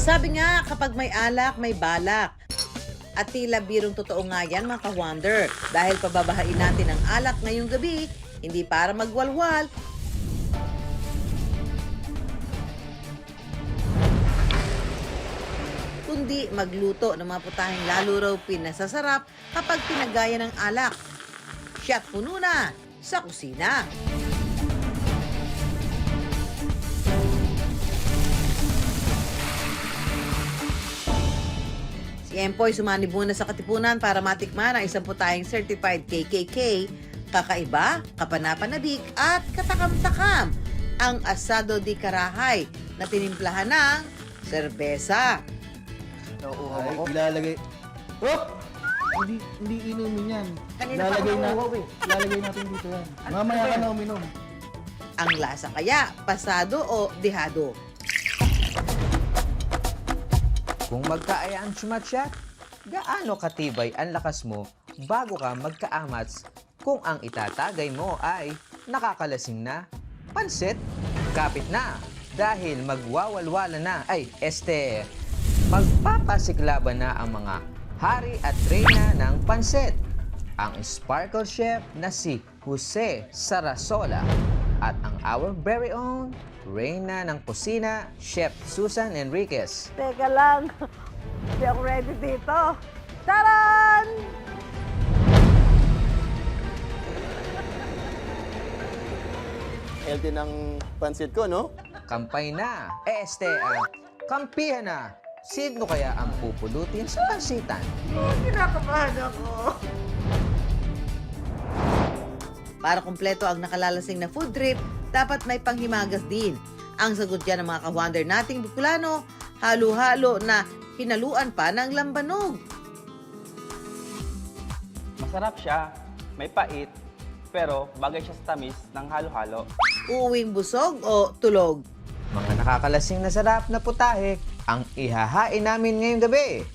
Sabi nga, kapag may alak, may balak. At tila birong totoo nga yan mga ka-wonder. Dahil pababahain natin ang alak ngayong gabi, hindi para magwalwal, kundi magluto ng mga putaheng lalo raw pinasasarap kapag pinagaya ng alak. Siya't puno na sa kusina. Si Empoy sumanib muna sa Katipunan para matikman ang isang putaheng certified KKK, kakaiba, kapanapanabik at katakam-takam ang asado di karahay na tinimplahan ng serbesa. Nauuhaw ako. Ilalagay. Oh! Hindi inumin yan. Kanina pa ako nauuhaw eh. Ilalagay natin dito yan. Mamaya ka na uminom. Ang lasa kaya, pasado o dihado? Kung magkaayaan sumatsyat, gaano katibay ang lakas mo bago ka magkaamats kung ang itatagay mo ay nakakalasing na? Pansit, kapit na dahil magwawalwala na magpapasiklaban na ang mga hari at reyna ng pansit. Ang Sparkle Chef na si Jose Sarasola at ang our very own Reyna ng Kusina, Chef Susan Enriquez. Teka lang, hindi ako ready dito. Taran! Healthy ng pansit ko, no? Kampay na, kampihan na. Sino kaya ang pupulutin sa pansitan? Kinakabahan ako. Para kumpleto ang nakalalasing na food trip, dapat may panghimagas din. Ang sagot dyan ng mga ka-wonder nating Bicolano, halo-halo na hinaluan pa ng lambanog. Masarap siya, may pait, pero bagay siya sa tamis ng halo-halo. Uuwing busog o tulog? Mga nakakalasing na sarap na putahe ang ihahain namin ngayong gabi.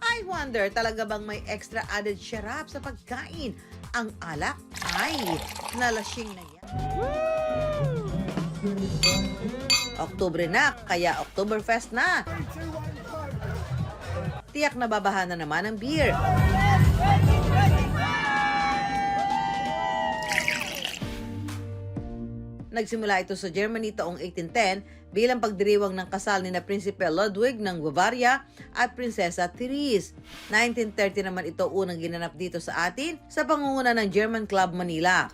I wonder, talaga bang may extra added syarap sa pagkain? Ang alak ay nalasing na yan. Oktubre na, kaya Oktoberfest na. Tiyak na babahan na naman ang beer. Nagsimula ito sa Germany taong 1810 bilang pagdiriwang ng kasal ni na Prinsipe Ludwig ng Bavaria at Prinsesa Therese. 1930 naman ito unang ginanap dito sa atin sa pangunguna ng German Club Manila.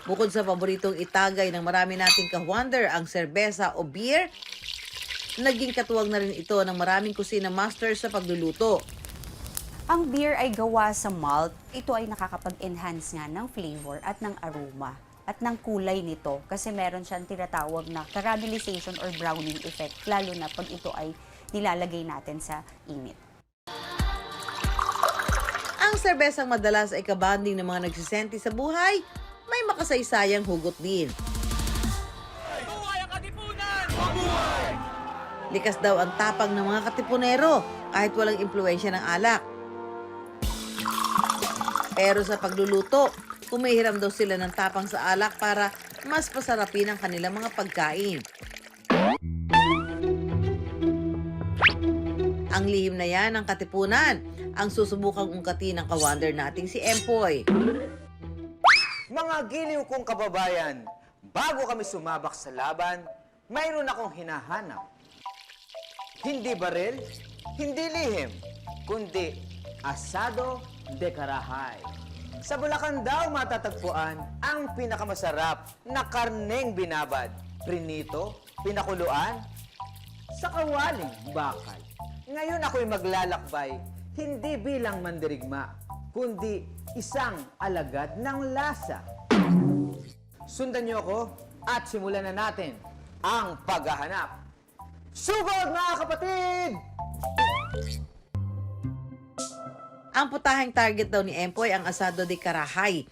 Bukod sa paboritong itagay ng marami nating ka-wonder ang serbesa o beer, naging katuwang na rin ito ng maraming kusina masters sa pagluluto. Ang beer ay gawa sa malt. Ito ay nakakapag-enhance nga ng flavor at ng aroma at ng kulay nito kasi meron siyang tinatawag na caramelization or browning effect, lalo na pag ito ay nilalagay natin sa init. Ang serbesang madalas ay kabanding ng mga nagsisenti sa buhay, may makasaysayang hugot din. Likas daw ang tapang ng mga katipunero kahit walang impluwensya ng alak. Pero sa pagluluto, kumihiram daw sila ng tapang sa alak para mas pasarapin ang kanilang mga pagkain. Ang lihim na yan ng Katipunan, ang susubukang ungkatin ng ka-wonder nating si Empoy. Mga giliw kong kababayan, bago kami sumabak sa laban, mayroon akong hinahanap. Hindi baril, hindi lihim, kundi asado de karahay. Sa Bulacan daw matatagpuan ang pinakamasarap na karneng binabad, prinito, pinakuluan, sa kawaling bakal. Ngayon ako'y maglalakbay, hindi bilang mandirigma, kundi isang alagad ng lasa. Sundan niyo ako at simulan na natin ang paghahanap. Sugod mga kapatid! Ang putaheng target daw ni Empoy ang asado de karahay.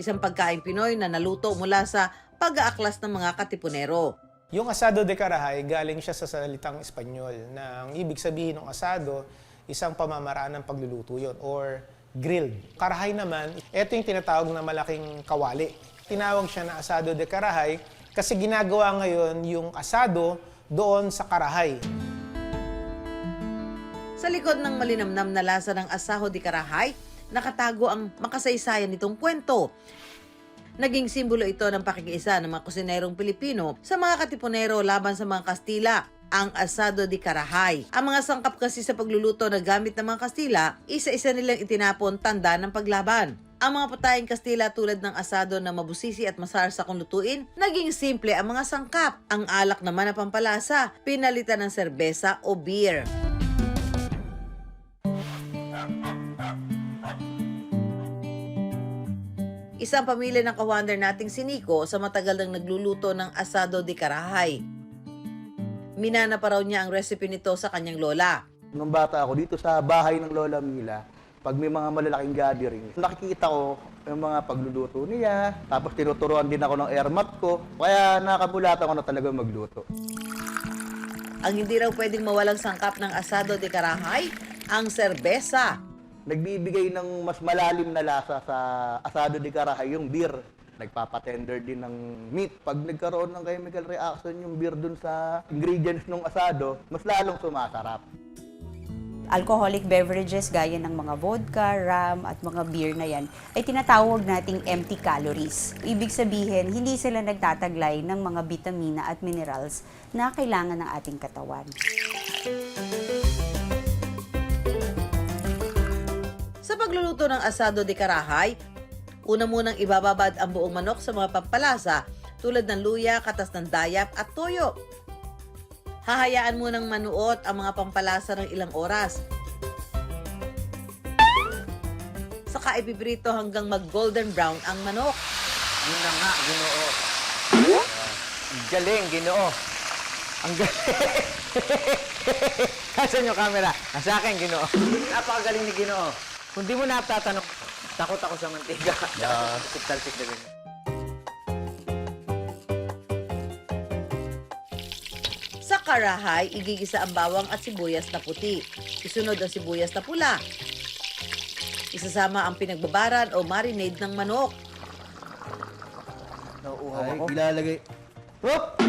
Isang pagkain Pinoy na naluto mula sa pag-aaklas ng mga katipunero. Yung asado de karahay, galing siya sa salitang Espanyol na ang ibig sabihin ng asado, isang pamamaraan ng pagluluto yun or grilled. Karahay naman, ito yung tinatawag na malaking kawali. tinawag siya na asado de Carahay kasi ginagawa ngayon yung asado doon sa Carahay. Sa likod ng malinamnam na lasa ng asaho de Carahay, nakatago ang makasaysayan nitong kwento. Naging simbolo ito ng pakikiisa ng mga kusinerong Pilipino sa mga katipunero laban sa mga Kastila, ang asado de Carahay. Ang mga sangkap kasi sa pagluluto na gamit ng mga Kastila, isa-isa nilang itinapon tanda ng paglaban. Ang mga patayang Kastila tulad ng asado na mabusisi at masarsa kung lutuin, naging simple ang mga sangkap. Ang alak naman na pampalasa, pinalitan ng serbesa o beer. Isang pamilya ng kawander nating si Nico sa matagal nang nagluluto ng asado de Carahay. Minana pa raw niya ang recipe nito sa kanyang lola. Nung bata ako, dito sa bahay ng Lola Mila, pag may mga malalaking gathering, nakikita ko yung mga pagluluto niya, tapos tinuturuan din ako ng airmat ko, kaya nakabulatan ko na talaga magluto. Ang hindi raw pwedeng mawalang sangkap ng asado de Carahay, ang serbesa. Nagbibigay ng mas malalim na lasa sa asado de Carahay, yung beer. Nagpapatender din ng meat. Pag nagkaroon ng chemical reaction yung beer dun sa ingredients ng asado, mas lalong sumasarap. Alcoholic beverages gaya ng mga vodka, rum at mga beer na yan ay tinatawag nating empty calories. Ibig sabihin, hindi sila nagtataglay ng mga bitamina at minerals na kailangan ng ating katawan. Sa pagluluto ng asado de Carahay, una munang ibababad ang buong manok sa mga pampalasa tulad ng luya, katas ng dayap at toyo. Hahayaan munang manuot ang mga pampalasa ng ilang oras. Saka ipiprito hanggang mag-golden brown ang manok. Yun na nga, Ginoo. Ang galing, Ginoo. Ang galing. Nasaan yung camera? Nasa akin, Ginoo. Napakagaling ni Ginoo. Kung di mo natatanong, takot ako sa mantika. Talsik na ganyan. Sa Carahay, igigisa ang bawang at sibuyas na puti. Isunod ang sibuyas na pula. Isasama ang pinagbabaran o marinade ng manok. Ay, ilalagay. Hop!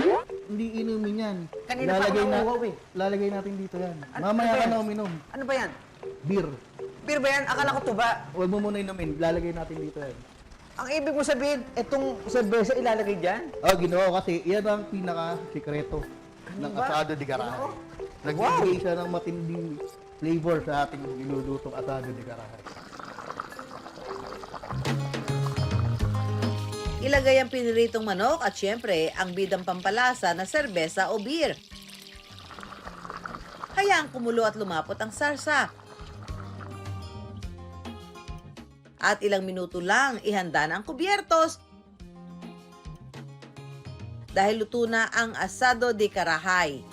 Hindi inumin yan. Kanina pa ako nauuhaw eh. Lalagay natin dito yan. Mamaya ka na uminom. Ano ba yan? Beer. Beer ba yan? Akala ko tuba. Huwag mo muna inumin. Lalagay natin dito yan. Ang ibig mo sabihin, itong serbesa ilalagay dyan? Oh, Ginoo, kasi yan ang pinaka-sikreto ng asado de Carahay. Nagbibigay siya ng matinding flavor sa ating nilulutong asado de Carahay. Ilagay ang piniritong manok at syempre ang bidang pampalasa na serbesa o beer. Hayaang kumulo at lumapot ang sarsa. At ilang minuto lang ihanda na ang kubyertos. Dahil luto na ang asado de Carahay.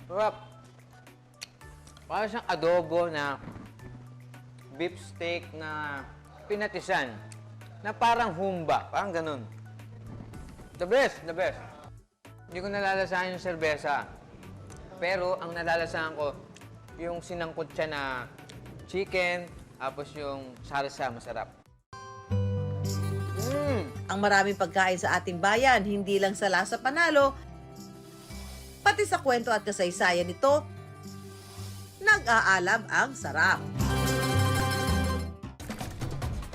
Sarap. Parang siyang adobo na beef steak na pinatisan. Na parang humba. Parang ganun. The best, the best. Hindi ko nalalasahan yung serbesa. Pero ang nalalasahan ko, yung sinangkot siya na chicken, tapos yung salsa, masarap. Ang maraming pagkain sa ating bayan, hindi lang sa lasa panalo, pati sa kwento at kasaysayan nito, nag-aalam ang sarap.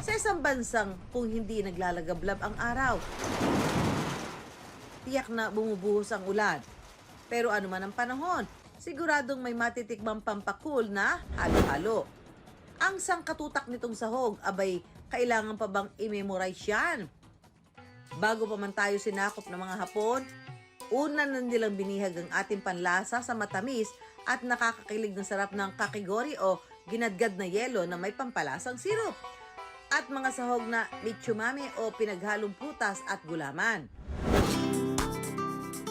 Sa isang bansang kung hindi naglalagablab ang araw, tiyak na bumubuhos ang ulan. Pero ano man ang panahon, siguradong may matitikmang pampakul na halo-halo. Ang sangkatutak nitong sahog, abay, kailangan pa bang i-memorize yan? Bago pa man tayo sinakop ng mga Hapon, una na nilang binihag ang ating panlasa sa matamis at nakakakilig na sarap ng kakigori o ginadgad na yelo na may pampalasang sirup. At mga sahog na mitsumami o pinaghalong prutas at gulaman.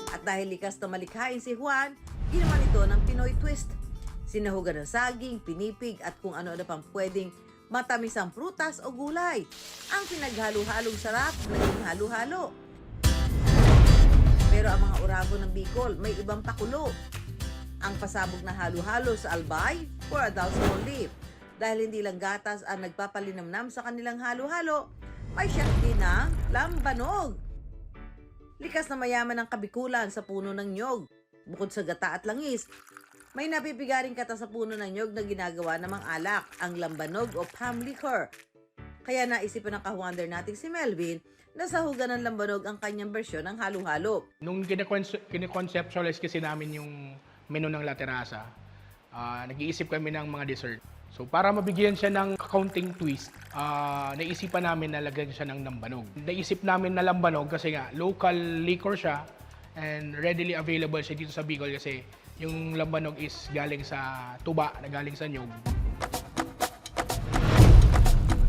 At dahil likas na malikhain si Juan, ginawa nito ng Pinoy twist. Sinahugan ng saging, pinipig at kung ano-ano pang pwedeng matamisang prutas o gulay. Ang pinaghalo-halong sarap naging halo-halo. Pero ang mga urago ng Bicol may ibang pakulo. Ang pasabog na halo-halo sa Albay, for adults only. Dahil hindi lang gatas ang nagpapalinamnam sa kanilang halo-halo, may shot din ng lambanog. Likas na mayaman ang kabikulan sa puno ng nyog. Bukod sa gata at langis, may napipigaring kata sa puno ng nyog na ginagawa namang alak, ang lambanog o palm liquor. Kaya naisipan ng ka-wonder nating si Melvin na sahugan ng lambanog ang kanyang bersyon ng halo-halo. Nung kine-conceptualize kasi namin yung menu ng La Terraza, nag-iisip kami ng mga dessert. So para mabigyan siya ng accounting twist, naisipan namin na lagyan siya ng lambanog. Naisip namin na lambanog kasi nga local liquor siya and readily available siya dito sa Bicol kasi yung lambanog is galing sa tuba, na galing sa nyog.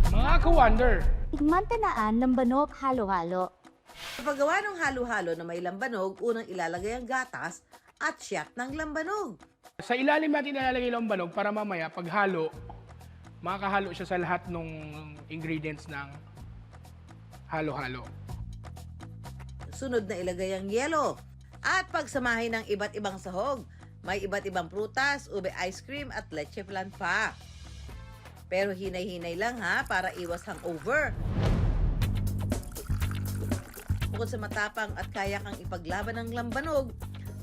Mga ka-wonder, Tikman tanaan ng banok halo-halo. Sa paggawa ng halo-halo na may lambanog, unang ilalagay ang gatas at shot ng lambanog. sa ilalim natin ilalagay yung lambanog para mamaya pag halo, makakahalo siya sa lahat ng ingredients ng halo-halo. Sunod na ilagay ang yelo. At pagsamahin ng iba't ibang sahog, may iba't ibang prutas, ube ice cream at leche flan pa. Pero hinay-hinay lang ha, para iwas hangover. Bukod sa matapang at kaya kang ipaglaban ng lambanog,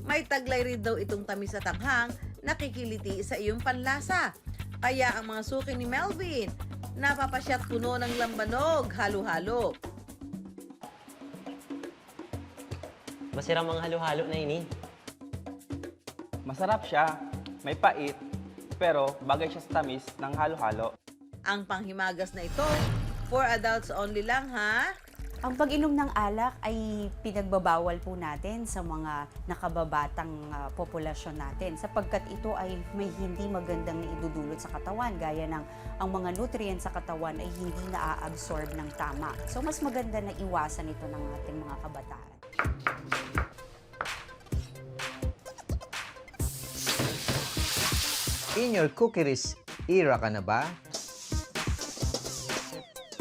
may taglay rin daw itong tamis at anghang na kikiliti sa iyong panlasa. Kaya ang mga suki ni Melvin, napapasyat puno ng lambanog, halo-halo. Masarap ang halo-halo na ini. Masarap siya, may pait, pero bagay siya sa tamis ng halo-halo. Ang panghimagas na ito, for adults only lang ha. Ang pag-inom ng alak ay pinagbabawal po natin sa mga nakababatang populasyon natin sapagkat ito ay may hindi magandang naidudulot sa katawan gaya ng ang mga nutrients sa katawan ay hindi na-absorb ng tama. So mas maganda na iwasan ito ng ating mga kabataan. In your cookeries era ka na ba?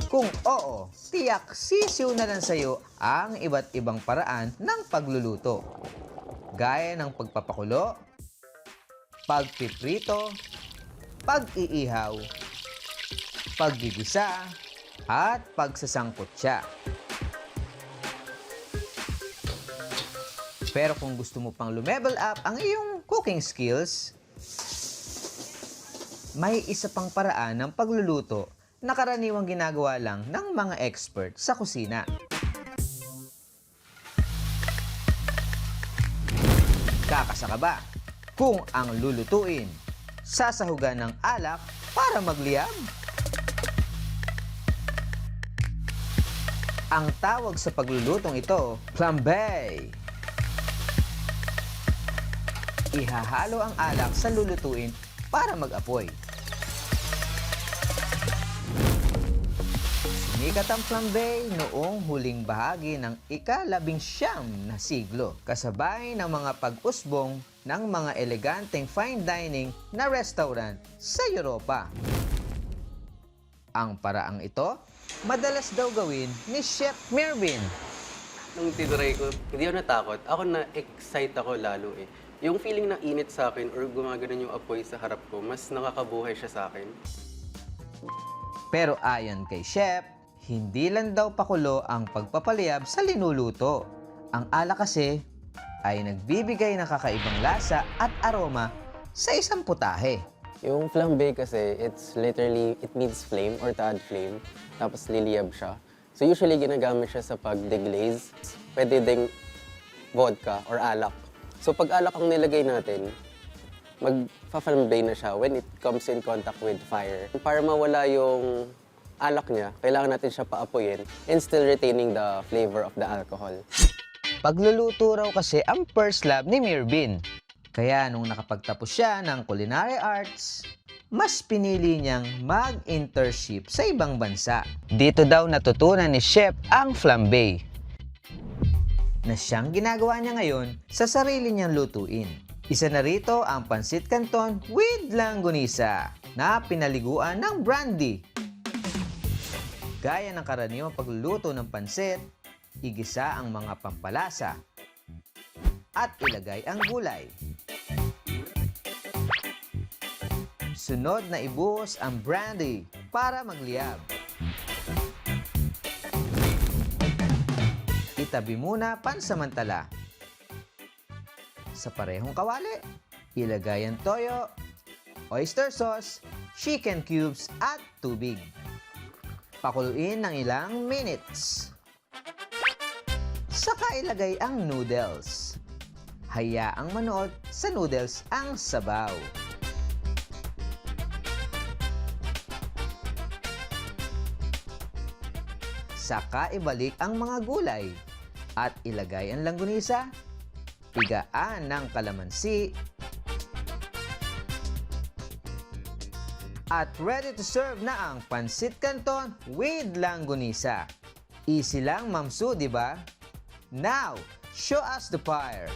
Kung oo, tiyak sisiw na lang sa'yo ang iba't ibang paraan ng pagluluto. Gaya ng pagpapakulo, pagpiprito, pag-iihaw, paggigisa, at pagsasangkot siya. Pero kung gusto mo pang lumevel up ang iyong cooking skills, may isa pang paraan ng pagluluto na karaniwang ginagawa lang ng mga expert sa kusina. Kakasa ka ba kung ang lulutuin sasahugan ng alak para magliyab? Ang tawag sa paglulutong ito, flambe. Ihahalo ang alak sa lulutuin para mag-apoy. Sumikat ang flambe noong huling bahagi ng ika-19 na siglo, kasabay ng mga pag-usbong ng mga eleganteng fine dining na restaurant sa Europa. Ang paraang ito, madalas daw gawin ni Chef Melvin. Nung tinry ko, hindi ako natakot. Ako na-excite ako lalo eh. Yung feeling na init sa akin or gumagano yung apoy sa harap ko, mas nakakabuhay siya sa akin. Pero ayon kay Chef, hindi lang daw pakulo ang pagpapaliyab sa linuluto. Ang alak kasi ay nagbibigay ng kakaibang lasa at aroma sa isang putahe. Yung flambe kasi, it's literally, it means flame or to add flame. Tapos liliyab siya. So usually ginagamit siya sa pag-deglaze. Pwede ding vodka or alak. So pag alak ang nilagay natin, mag-flambe na siya when it comes in contact with fire. Para mawala yung alak niya, kailangan natin siya paapoyin and still retaining the flavor of the alcohol. Pagluluto raw kasi ang first love ni Melvin. Kaya nung nakapagtapos siya ng culinary arts, mas pinili niyang mag-internship sa ibang bansa. Dito daw natutunan ni Chef ang flambe, na siyang ginagawa niya ngayon sa sarili niyang lutuin. Isa na rito ang pansit canton with langgonisa na pinaliguan ng brandy. Gaya ng karaniwang pagluluto ng pansit, igisa ang mga pampalasa at ilagay ang gulay. Sunod na ibuhos ang brandy para magliyab. Itabi muna pansamantala. Sa parehong kawali, ilagay ang toyo, oyster sauce, chicken cubes at tubig. Pakuluin ng ilang minutes. Saka ilagay ang noodles. Hayaang manuot sa noodles ang sabaw. Saka ibalik ang mga gulay at ilagay ang langgunisa, pigaan ng kalamansi, at ready to serve na ang pansit canton with langgunisa. Easy lang, Ma'am Sue, di ba? Now, show us the fire.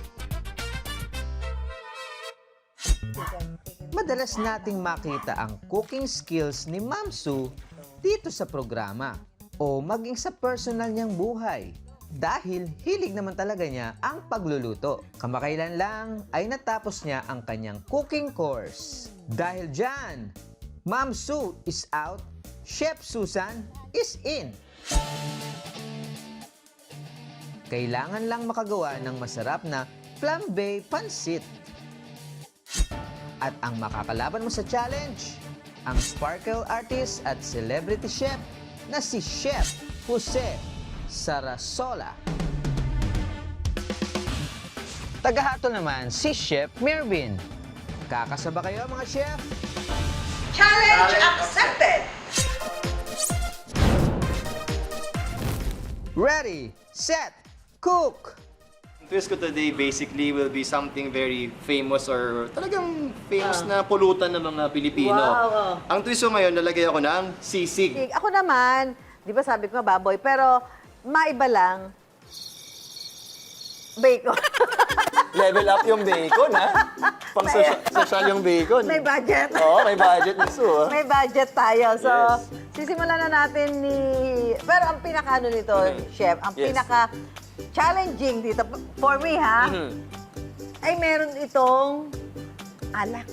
Madalas nating makita ang cooking skills ni Ma'am Sue dito sa programa o maging sa personal niyang buhay. Dahil hilig naman talaga niya ang pagluluto. Kamakailan lang ay natapos niya ang kanyang cooking course. Dahil dyan, Ma'am Sue is out, Chef Susan is in. Kailangan lang makagawa ng masarap na flambe pansit. At ang makakalaban mo sa challenge, ang sparkle artist at celebrity chef na si Chef Jose Sarasola. Tagahato naman si Chef Mervin. Kakasaba kayo mga chef? Challenge accepted! Ready, set, cook! Ang twist ko today basically will be something very famous or talagang famous na pulutan ng mga Pilipino. Wow. Ang twist ko ngayon, nalagay ako ng sisig. Ako naman, di ba sabi ko nga baboy, pero maiba lang, bacon. Level up yung bacon, ha? Pang social yung bacon. May budget. Oo, may budget na so. May budget tayo. So, Yes. sisimulan na natin ni... Pero ang pinaka-ano nito, Chef, ang Yes. pinaka-challenging dito, for me ha, ay meron itong alak.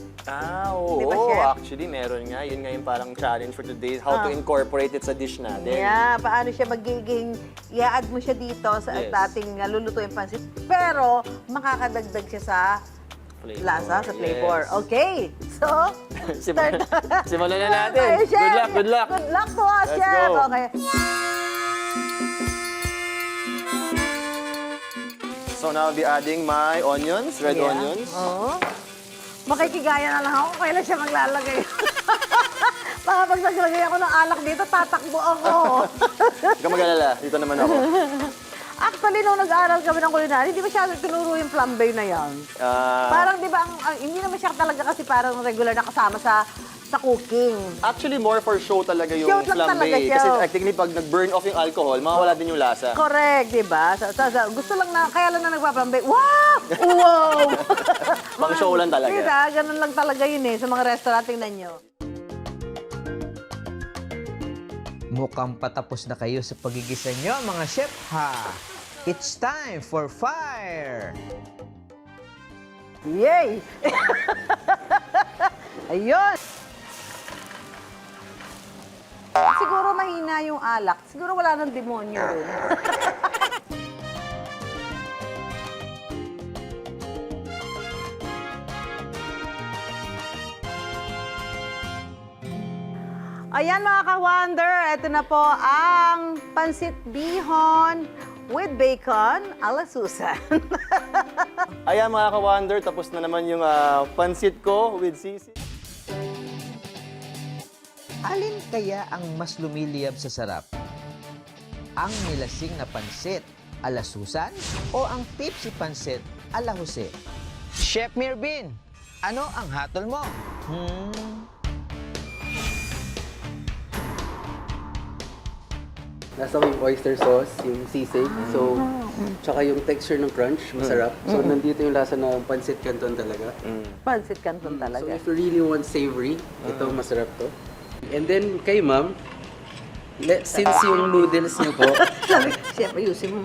Oo. Di ba, Chef? Actually, meron nga. Yun nga yung parang challenge for today, how to incorporate it sa dish natin. Yeah, paano siya magiging, i-add mo siya dito sa Yes. ating lulutuin pansit. Pero, makakadagdag siya sa Flavor. lasa, sa flavor. Yes. Okay, so, Simulan na natin. tayo, Chef. Good luck, good luck. Good luck to us, Let's Chef. go. Okay. So now I'll be adding my onions, red Yeah. onions. Oo. Makikigaya na lang ako kung kailan siya maglalagay. Baka pag naglagay ako ng alak dito, tatakbo ako. Huwag ka mag-alala, dito naman ako. Actually, nung nag-aaral kami ng culinary, di ba siya tinuro yung flambe na yan? Parang di ba, hindi naman siya talaga kasi parang regular na kasama sa cooking. Actually, more for show talaga yung Show lang talaga flambe. siya. Kasi technically, pag nag-burn off yung alcohol, mawawala din yung lasa. Correct, di ba? Gusto lang na, kaya lang na nagpa-flambe. Wow! Wow! Pang show lang talaga. Diba? Ganun lang talaga yun sa mga restaurant, tingnan nyo. Mukhang patapos na kayo sa pagigisa nyo mga chef ha! It's time for fire! Yay! Ayun! Siguro mahina yung alak. Siguro wala nang demonyo rin. Ayan mga ka-wonder, ito na po ang pansit bihon with bacon a la Susan. Ayan mga ka-wonder, tapos na naman yung pansit ko with sisig. Alin kaya ang mas lumiliyab sa sarap? Ang nilasing na pansit ala Susan o ang tipsy pansit ala Jose? Chef Mirvin, ano ang hatol mo? Nasa yung oyster sauce, yung sisig. So, tsaka yung texture ng crunch, masarap. So, nandito yung lasa ng pancit canton talaga. Pancit canton So, talaga. if you really want savory, ito masarap to. And then, kay ma'am, since yung noodles niyo po, Chef, ayusin mo.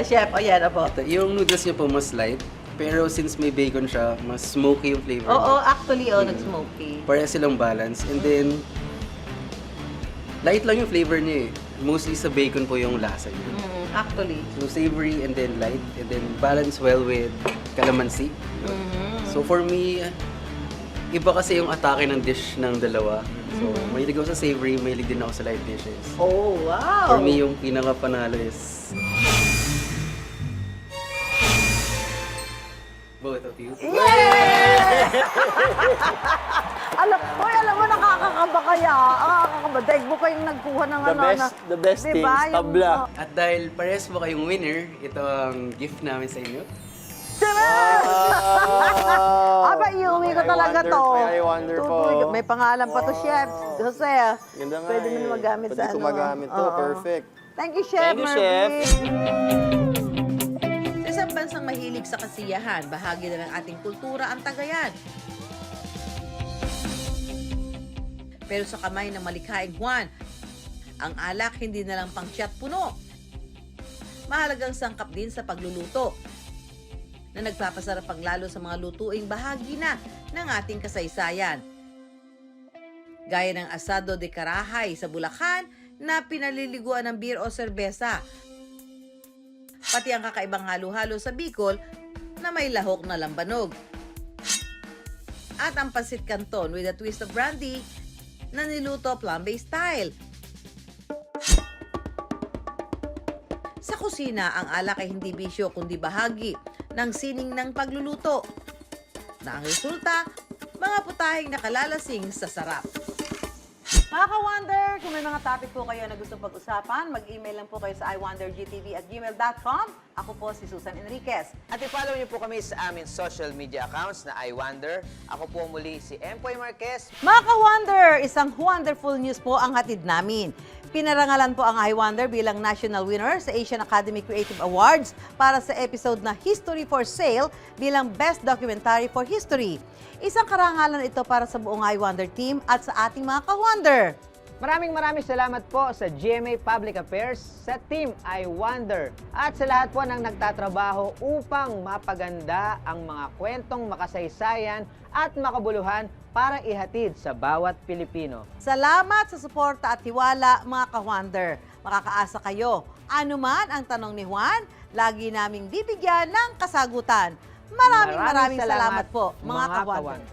Chef, ayan po. yung noodles niyo po mas light. Pero since may bacon siya, mas smoky yung flavor. Oo, actually, nag-smoky. Pareha silang balance. And then, light lang yung flavor niya eh. Mostly sa bacon po yung lasa niya. Actually. So savory and then light and then balance well with calamansi. So for me, iba kasi yung atake ng dish ng dalawa. So mahilig ako sa savory, mahilig din ako sa light dishes. Oh, wow! For me, yung pinaka-panalo is both of you. Alam mo, nakakakaba kaya. Nakakakaba. Daig mo kayong nagkuha ng The best thing, tabla. At dahil pares mo kayong winner, ito ang gift namin sa inyo. Aba, iuwi ko talaga to. I wonder po. Tutuloy. May pangalan pa to, Chef. Jose, Ganda nga pwede mo na magamit Pwede sa ko magamit to, Oo. perfect. Thank you, Chef. Thank you, Chef. Sa isang bansang mahilig sa kasiyahan, bahagi na ng ating kultura ang tagayan. Pero sa kamay ng malikhaing Juan, ang alak hindi na lang pang-shot puno. Mahalagang sangkap din sa pagluluto na nagpapasarap paglalo sa mga lutuing bahagi na ng ating kasaysayan. Gaya ng asado de Carahay sa Bulacan na pinaliliguan ng beer o serbesa. Pati ang kakaibang halo-halo sa Bicol na may lahok na lambanog. At ang pancit canton with a twist of brandy na niluto flambe style. Sa kusina, ang alak ay hindi bisyo kundi bahagi ng sining ng pagluluto. Na ang resulta, mga putahing nakalalasing sa sarap. Mga ka-Wonder, kung may mga topic po kayo na gusto pag-usapan, mag-email lang po kayo sa iwondergtv@gmail.com. Ako po si Susan Enriquez. At i-follow niyo po kami sa aming social media accounts na iWonder. Ako po muli si Empoy Marquez. Mga ka-Wonder, isang wonderful news po ang hatid namin. Pinarangalan po ang iWonder bilang national winner sa Asian Academy Creative Awards para sa episode na History for Sale bilang Best Documentary for History. Isang karangalan ito para sa buong iWonder team at sa ating mga ka-Wonder. Maraming salamat po sa GMA Public Affairs, sa Team iWonder, at sa lahat po ng nagtatrabaho upang mapaganda ang mga kwentong makasaysayan at makabuluhan para ihatid sa bawat Pilipino. Salamat sa suporta at tiwala, mga ka-Wonder. Makakaasa kayo. Ano man ang tanong ni Juan, lagi naming bibigyan ng kasagutan. Maraming salamat po, mga ka-Wonder.